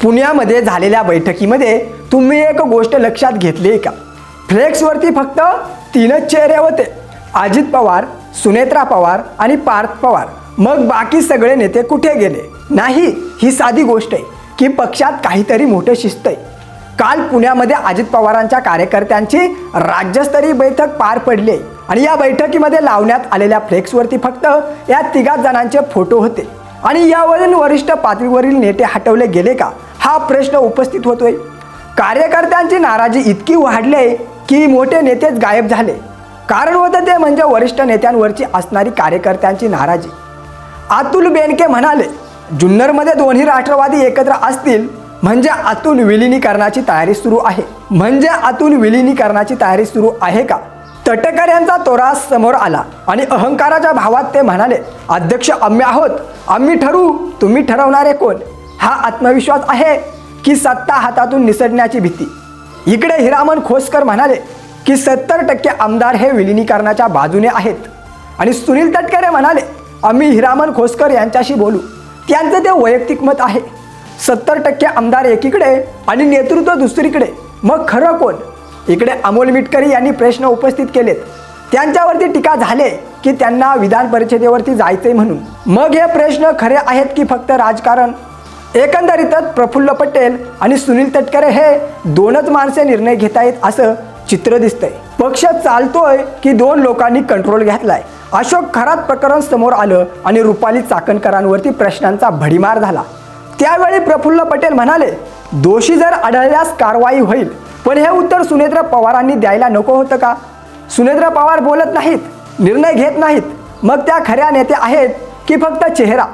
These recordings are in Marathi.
पुण्यामध्ये झालेल्या बैठकीमध्ये तुम्ही एक गोष्ट लक्षात घेतली का? फ्लेक्सवरती फक्त 3च चेहरे होते, अजित पवार, सुनेत्रा पवार आणि पार्थ पवार. मग बाकी सगळे नेते कुठे गेले? नाही, ही साधी गोष्ट आहे की पक्षात काहीतरी मोठे शिस्त आहे. काल पुण्यामध्ये अजित पवारांच्या कार्यकर्त्यांची राज्यस्तरीय बैठक पार पडली आहे आणि या बैठकीमध्ये लावण्यात आलेल्या फ्लेक्सवरती फक्त या 3 जणांचे फोटो होते आणि यावरून वरिष्ठ पातळीवरील नेते हटवले गेले का, हा प्रश्न उपस्थित होतोय. कार्यकर्त्यांची नाराजी इतकी वाढली की मोठे नेतेच गायब झाले. कारण होतं ते म्हणजे वरिष्ठ नेत्यांवरची असणारी कार्यकर्त्यांची नाराजी. अतुल बेनके म्हणाले, जुन्नरमध्ये दोन्ही राष्ट्रवादी एकत्र असतील म्हणजे अतुल विलिनीकरणाची तयारी सुरू आहे. का? तटकर यांचा तोरा समोर आला आणि अहंकाराच्या भावात ते म्हणाले, अध्यक्ष आम्ही आहोत, आम्ही ठरवू, तुम्ही ठरवणारे कोण? हा आत्मविश्वास आहे की सत्ता हातातून निसटण्याची भीती? इकडे हिरामन खोसकर म्हणाले की 70% आमदार हे विलिनीकरणाच्या बाजूने आहेत आणि सुनील तटकरे म्हणाले, आम्ही हिरामन खोसकर यांच्याशी बोलू, त्यांचं ते वैयक्तिक मत आहे. 70% आमदार एकीकडे आणि नेतृत्व दुसरीकडे, मग खरं कोण? इकडे अमोल मिटकरी यांनी प्रश्न उपस्थित केलेत. त्यांच्यावरती टीका झाले की त्यांना विधान परिषदेवरती जायचंय म्हणून. मग हे प्रश्न खरे आहेत की फक्त राजकारण? एकंदरीतच प्रफुल्ल पटेल आणि सुनील तटकरे हे 2च माणसे निर्णय घेतायत असं चित्र दिसतंय. पक्ष चालतोय की 2 लोकांनी कंट्रोल घेतलाय? अशोक खरात प्रकरण समोर आलं आणि रुपाली चाकणकरांवरती प्रश्नांचा भडीमार झाला. त्यावेळी प्रफुल्ल पटेल म्हणाले, दोषी जर आढळल्यास कारवाई होईल. पण हे उत्तर सुनेत्रा पवारांनी द्यायला नको होतं का? सुनेत्रा पवार बोलत नाहीत, निर्णय घेत नाहीत, मग त्या खऱ्या नेत्या आहेत की फक्त चेहरा?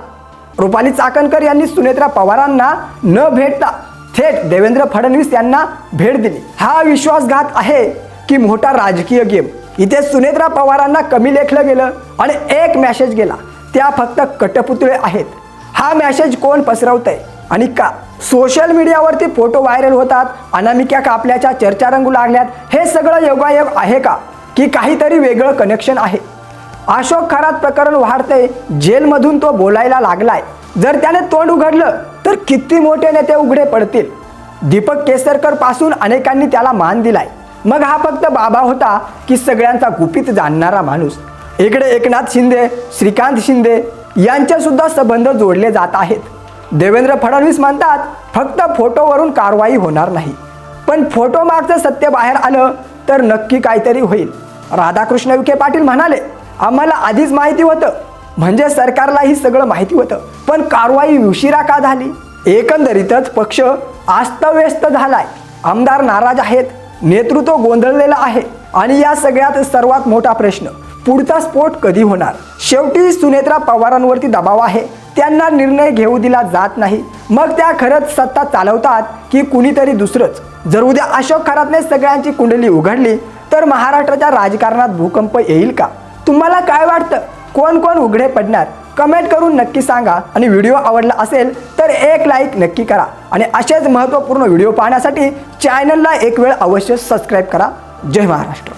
रुपाली चाकणकर यांनी सुनेत्रा पवारांना न भेटता थेट देवेंद्र फडणवीस यांना भेट दिली. हा विश्वासघात आहे की मोठा राजकीय गेम? इथे सुनेत्रा पवारांना कमी लेखलं गेलं आणि एक मेसेज गेला, त्या फक्त कटपुतळे आहेत. हा मेसेज कोण पसरवतंय आणि का? सोशल मीडियावरती फोटो व्हायरल होतात, अनामिका कापल्याच्या चर्चा रंगू लागल्यात. हे सगळं योगायोग आहे का की काहीतरी वेगळं कनेक्शन आहे? अशोक खरात प्रकरण वाढतंय, जेलमधून तो बोलायला लागलाय. जर त्याने तोंड उघडलं तर किती मोठे नेते उघडे पडतील? दीपक केसरकर पासून अनेकांनी त्याला मान दिलाय. मग हा फक्त बाबा होता की सगळ्यांचा गुपित जाणणारा माणूस? इकडे एकनाथ शिंदे, श्रीकांत शिंदे यांचे सुद्धा संबंध जोडले जात आहेत. देवेंद्र फडणवीस म्हणतात फक्त फोटोवरून कारवाई होणार नाही, पण फोटो मागचं सत्य बाहेर आलं तर नक्की काहीतरी होईल. राधाकृष्ण विखे पाटील म्हणाले, आम्हाला आधीच माहिती होतं, म्हणजे सरकारलाही सगळं माहिती होतं, पण कारवाई उशिरा का झाली? एकंदरीतच पक्ष अस्तव्यस्त झालाय. आमदार नाराज आहेत, नेतृत्व गोंधळलेलं आहे आणि या सगळ्यात सर्वात मोठा प्रश्न, पुढचा स्फोट कधी होणार? शेवटी सुनेत्रा पवारांवरती दबाव आहे, त्यांना निर्णय घेऊ दिला जात नाही. मग त्या खरंच सत्ता चालवतात की कुणीतरी दुसरंच? जर उद्या अशोक खरातने सगळ्यांची कुंडली उघडली तर महाराष्ट्राच्या राजकारणात भूकंप येईल का? तुम्हाला काय वाटतं? कोण कोण उघडे पडणार? कमेंट करून नक्की सांगा आणि व्हिडिओ आवडला असेल तर एक लाईक नक्की करा आणि असेच महत्त्वपूर्ण व्हिडिओ पाहण्यासाठी चॅनलला एक वेळ अवश्य सबस्क्राईब करा. जय महाराष्ट्र.